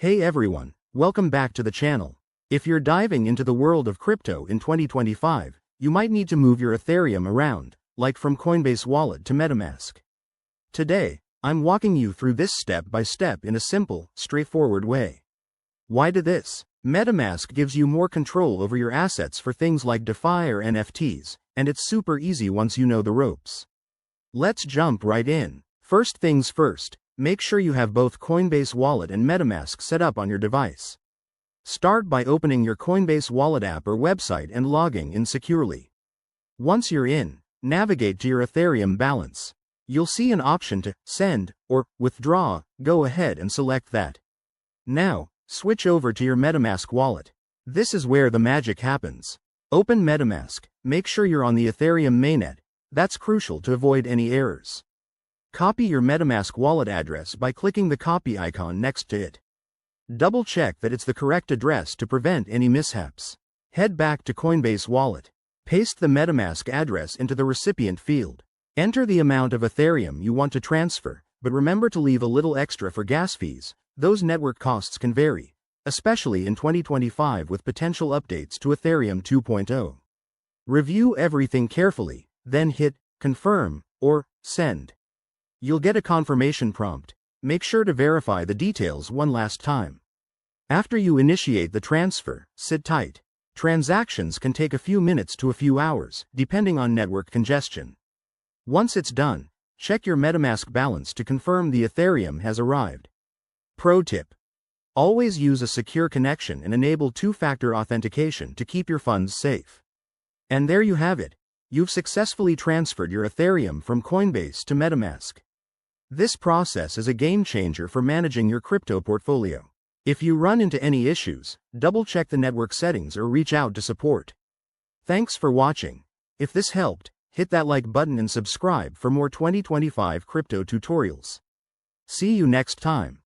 Hey everyone, welcome back to the channel. If you're diving into the world of crypto in 2025, you might need to move your Ethereum around, like from Coinbase Wallet to MetaMask. Today, I'm walking you through this step by step in a simple, straightforward way. Why do this? MetaMask gives you more control over your assets for things like DeFi or NFTs, and it's super easy once you know the ropes. Let's jump right in. First things first. Make sure you have both Coinbase Wallet and MetaMask set up on your device. Start by opening your Coinbase Wallet app or website and logging in securely. Once you're in, navigate to your Ethereum balance. You'll see an option to send or withdraw. Go ahead and select that. Now, switch over to your MetaMask wallet. This is where the magic happens. Open MetaMask. Make sure you're on the Ethereum mainnet. That's crucial to avoid any errors. Copy your MetaMask wallet address by clicking the copy icon next to it. Double check that it's the correct address to prevent any mishaps. Head back to Coinbase Wallet. Paste the MetaMask address into the recipient field. Enter the amount of Ethereum you want to transfer, but remember to leave a little extra for gas fees. Those network costs can vary, especially in 2025 with potential updates to Ethereum 2.0. Review everything carefully, then hit confirm or send. You'll get a confirmation prompt. Make sure to verify the details one last time. After you initiate the transfer, sit tight. Transactions can take a few minutes to a few hours, depending on network congestion. Once it's done, check your MetaMask balance to confirm the Ethereum has arrived. Pro tip: always use a secure connection and enable two-factor authentication to keep your funds safe. And there you have it. You've successfully transferred your Ethereum from Coinbase to MetaMask. This process is a game changer for managing your crypto portfolio. If you run into any issues, double-check the network settings or reach out to support. Thanks for watching. If this helped, hit that like button and subscribe for more 2025 crypto tutorials. See you next time.